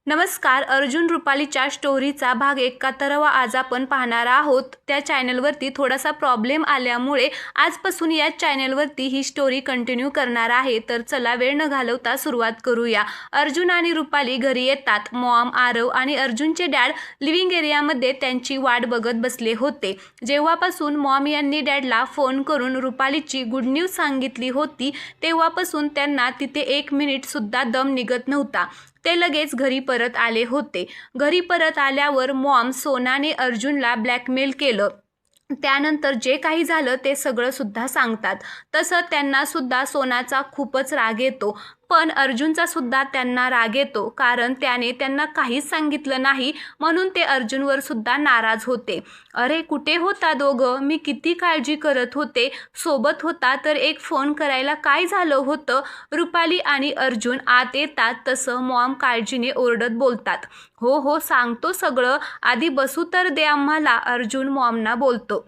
नमस्कार. अर्जुन रुपालीच्या स्टोरीचा भाग 71वा आज आपण पाहणार आहोत. त्या चॅनलवरती थोडासा प्रॉब्लेम आल्यामुळे आजपासून या चॅनलवरती ही स्टोरी कंटिन्यू करणार आहे. तर चला वेळ न घालवता सुरुवात करूया. अर्जुन आणि रुपाली घरी येतात. मॉम, आरव आणि अर्जुनचे डॅड लिव्हिंग एरियामध्ये त्यांची वाट बघत बसले होते. जेव्हापासून मॉम यांनी डॅडला फोन करून रुपालीची गुड न्यूज सांगितली होती तेव्हापासून त्यांना तिथे 1 मिनिटसुद्धा दम निघत नव्हता. ते लगेच घरी परत आले होते. घरी परत आल्यावर मॉम सोनाने अर्जुनला ब्लॅकमेल केलं. त्यानंतर जे काही झालं ते सगळं सुद्धा सांगतात. तसं त्यांना सुद्धा सोनाचा खूपच राग येतो. पण अर्जुनचा सुद्धा त्यांना राग येतो, कारण त्याने त्यांना काहीच सांगितलं नाही म्हणून ते अर्जुनवर सुद्धा नाराज होते. अरे कुठे होता दोघं? मी किती काळजी करत होते. सोबत होता तर एक फोन करायला काय झालं होतं? रुपाली आणि अर्जुन आत येतात तसं मॉम काळजीने ओरडत बोलतात. हो हो सांगतो सगळं, आधी बसू तर दे आम्हाला, अर्जुन मॉमना बोलतो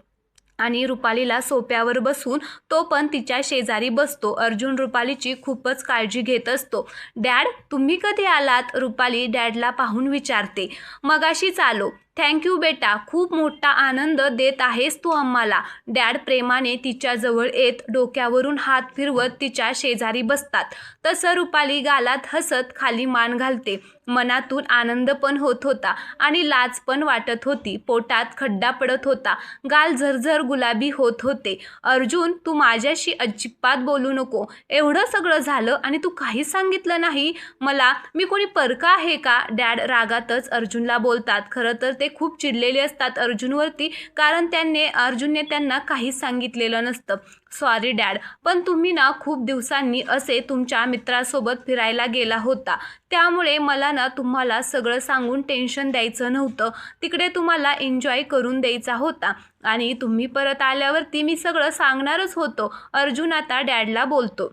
आणि रुपालीला सोफ्यावर बसून तो पण तिच्या शेजारी बसतो. अर्जुन रुपालीची खूपच काळजी घेत असतो. डॅड तुम्ही कधी आलात? रुपाली डॅडला पाहून विचारते. मगाशीच आलो. थँक्यू बेटा, खूप मोठा आनंद देत आहेस तू आम्हाला. डॅड प्रेमाने तिच्या जवळ येत डोक्यावरून हात फिरवत तिच्या शेजारी बसतात. तसं रुपाली गालात हसत खाली मान घालते. मनातून आनंद पण होत होता आणि लाज पण वाटत होती. पोटात खड्डा पडत होता. गाल झरझर गुलाबी होत होते. अर्जुन तू माझ्याशी अजिबात बोलू नको. एवढं सगळं झालं आणि तू काहीच सांगितलं नाही मला. मी कोणी परका आहे का? डॅड रागातच अर्जुनला बोलतात. खरं तर ते खूप चिडलेले असतात अर्जुनवरती, कारण अर्जुनने त्यांना काहीच सांगितलेलं नसतं. सॉरी डॅड, पण तुम्ही ना खूप दिवसांनी असे तुमच्या मित्रासोबत फिरायला गेला होता, त्यामुळे मला ना तुम्हाला सगळं सांगून टेन्शन द्यायचं नव्हतं. तिकडे तुम्हाला एन्जॉय करून द्यायचा होता आणि तुम्ही परत आल्यावरती मी सगळं सांगणारच होतो. अर्जुन आता डॅडला बोलतो.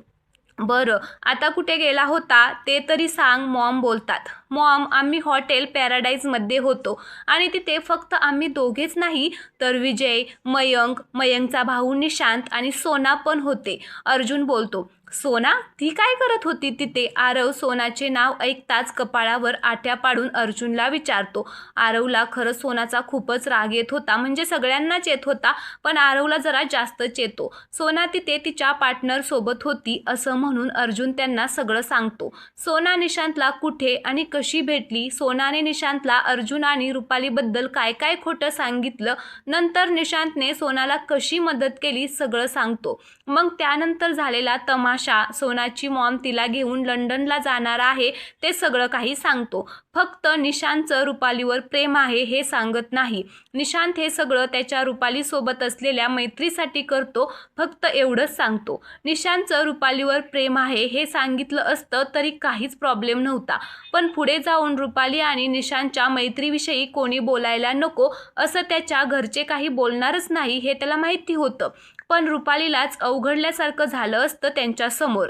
बरं आता कुठे गेला होता ते तरी सांग, मॉम बोलतात. मॉम आम्ही हॉटेल पॅराडाईजमध्ये होतो आणि तिथे फक्त आम्ही दोघेच नाही तर विजय, मयंकचा भाऊ निशांत आणि सोना पण होते. अर्जुन बोलतो. सोना? ती काय करत होती तिथे? आरव सोनाचे नाव ऐकताच कपाळावर आट्या पाडून अर्जुनला विचारतो. आरवला खरंच सोनाचा खूपच राग येत होता, म्हणजे सगळ्यांनाच येत होता, पण आरवला जरा जास्तच येतो. सोना तिथे तिच्या पार्टनर सोबत होती असं म्हणून अर्जुन त्यांना सगळं सांगतो. सोना निशांतला कुठे आणि कशी भेटली, सोनाने निशांतला अर्जुन आणि रुपालीबद्दल काय काय खोटं सांगितलं, नंतर निशांतने सोनाला कशी मदत केली सगळं सांगतो. मग त्यानंतर झालेला तमाशा, सोनाची मॉम तिला घेऊन लंडनला जाणार आहे ते सगळं काही सांगतो. फक्त निशांतचं रुपालीवर प्रेम आहे हे सांगत नाही. निशांत हे सगळं त्याच्या रुपालीसोबत असलेल्या मैत्रीसाठी करतो, फक्त एवढंच सांगतो. निशांतचं रुपालीवर प्रेम आहे हे सांगितलं असतं तरी काहीच प्रॉब्लेम नव्हता, पण पुढे जाऊन रुपाली आणि निशांतच्या मैत्रीविषयी कोणी बोलायला नको असं त्याच्या घरचे काही बोलणारच नाही हे त्याला माहिती होतं. पण रुपालीलाच अवघडल्यासारखं झालं असतं त्यांच्यासमोर,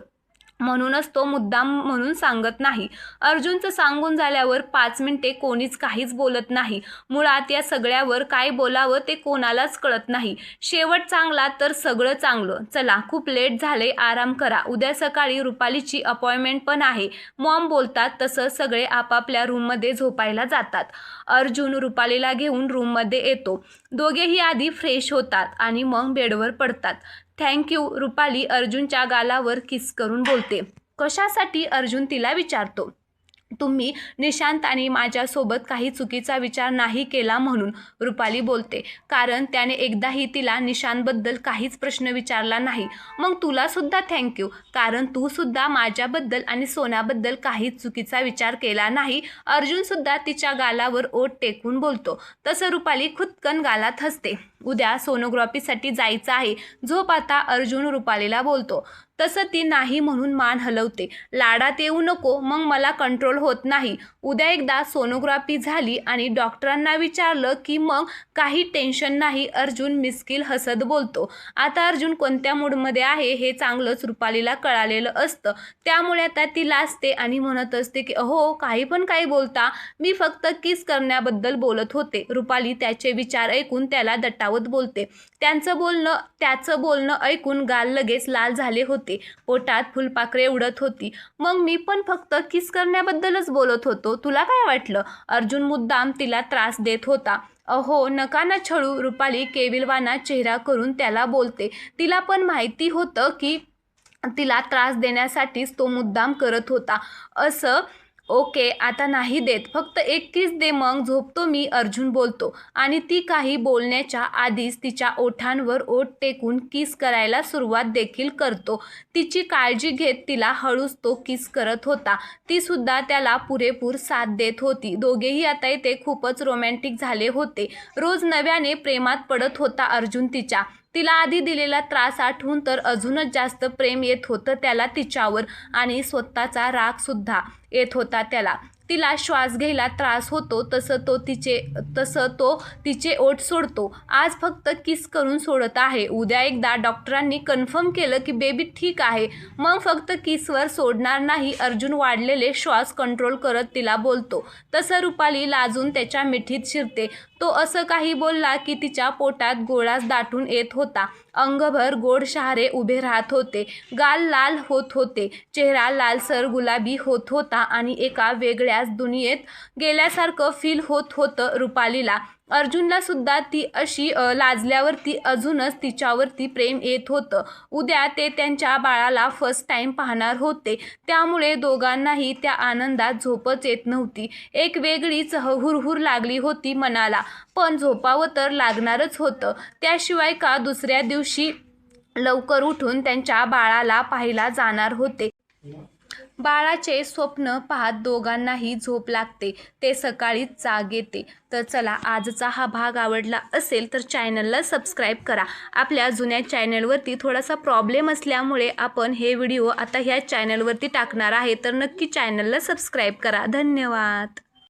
म्हणूनच तो मुद्दाम म्हणून सांगत नाही. अर्जुनचं सांगून झाल्यावर 5 मिनिटे कोणीच काहीच बोलत नाही. मुळात या सगळ्यावर काय बोलावं ते कोणालाच कळत नाही. शेवट चांगला तर सगळं चांगलं. चला खूप लेट झाले, आराम करा, उद्या सकाळी रुपालीची अपॉइंटमेंट पण आहे, मॉम बोलतात. तसं सगळे आपापल्या रूममध्ये झोपायला जातात. अर्जुन रुपालीला घेऊन रूममध्ये येतो. दोघेही आधी फ्रेश होतात आणि मग बेडवर पडतात. थँक्यू, रुपाली अर्जुनच्या गालावर किस करून बोलते. कशासाठी? अर्जुन तिला विचारतो. तुम्ही निशांत आणि माझ्यासोबत काही चुकीचा विचार नाही केला म्हणून, रुपाली बोलते. कारण त्याने एकदाही तिला निशांतबद्दल काहीच प्रश्न विचारला नाही. मग तुला सुद्धा थँक्यू, कारण तू सुद्धा माझ्याबद्दल आणि सोन्याबद्दल काहीच चुकीचा विचार केला नाही. अर्जुन सुद्धा तिच्या गालावर ओठ टेकून बोलतो. तसं रुपाली खुदकन गालात हसते. उद्या सोनोग्राफीसाठी जायचं आहे, झोप आता, अर्जुन रुपालीला बोलतो. तसं ती नाही म्हणून मान हलवते. लाडात येऊ नको, मग मला कंट्रोल होत नाही. उद्या एकदा सोनोग्राफी झाली आणि डॉक्टरांना विचारलं की मग काही टेन्शन नाही, अर्जुन मिस्किल हसत बोलतो. आता अर्जुन कोणत्या मूडमध्ये आहे हे चांगलंच रुपालीला कळालेलं असतं, त्यामुळे आता ती लाजते आणि म्हणत असते की अहो काही पण काही बोलता, मी फक्त किस करण्याबद्दल बोलत होते. रुपाली त्याचे विचार ऐकून त्याला दटावत बोलते. त्याचं बोलणं ऐकून गाल लगेच लाल झाले होते. होते. पोटात फुलपाखरे उडत होती. मग मी पण फक्त किस करण्याबद्दलच बोलत होतो, तुला काय वाटलं? अर्जुन मुद्दाम तिला त्रास देत होता. अहो नका ना छळू, रुपाली केविलवाना चेहरा करून त्याला बोलते. तिला पण माहिती होतं की तिला त्रास देण्यासाठीच तो मुद्दाम करत होता. असं ओके आता नाही देत, फक्त एक किस दे मग झोपतो मी, अर्जुन बोलतो आणि ती काही बोलण्याच्या आधीच तिच्या ओठांवर ओठ टेकून किस करायला सुरुवात देखील करतो. तिची काळजी घेत तिला हळूच तो किस करत होता. ती सुद्धा त्याला पुरेपूर साथ देत होती. दोघेही आता इथे खूपच रोमॅन्टिक झाले होते. रोज नव्याने प्रेमात पडत होता अर्जुन तिच्या. तिला आधी दिलेला त्रास आठवून तर अजूनच जास्त प्रेम येत होतं त्याला तिच्यावर आणि स्वतःचा राग सुद्धा येत होता त्याला. तिला श्वास घ्यायला त्रास होतो तसं तो तिचे ओठ सोडतो. आज फक्त किस करून सोडत आहे. उद्या एकदा डॉक्टरांनी कन्फर्म केलं की बेबी ठीक आहे मग फक्त किसवर सोडणार नाही. अर्जुन वाढलेले श्वास कंट्रोल करत तिला बोलतो. तसं रुपाली लाजून त्याच्या मिठीत शिरते. तो असं काही बोलला की तिच्या पोटात गोळाच दाटून येत होता. अंगभर गोड शहारे उभे राहत होते. गाल लाल होत होते. चेहरा लालसर गुलाबी होत होता आणि एका वेगळ्याच दुनियेत गेल्यासारखं फील होत होतं रुपालीला. अर्जुनला सुद्धा ती अशी लाजल्यावरती अजूनच तिच्यावरती प्रेम येत होतं. उद्या ते त्यांच्या बाळाला फर्स्ट टाइम पाहणार होते. त्यामुळे दोघांनाही त्या आनंदात झोपच येत नव्हती. एक वेगळीच हुरहुर लागली होती मनाला. पण झोपावं तर लागणारच होतं. त्याशिवाय का दुसऱ्या दिवशी लवकर उठून त्यांच्या बाळाला पाहायला जाणार होते. बाळाचे स्वप्न पाहत दोघांनाही झोप लागते. ते सकाळीच जाग येते. तर चला आजचा हा भाग आवडला असेल तर चॅनलला सबस्क्राईब करा. आपल्या जुन्या चॅनलवरती थोडासा प्रॉब्लेम असल्यामुळे आपण हे व्हिडिओ आता ह्या चॅनलवरती टाकणार आहे. तर नक्की चॅनलला सबस्क्राईब करा. धन्यवाद.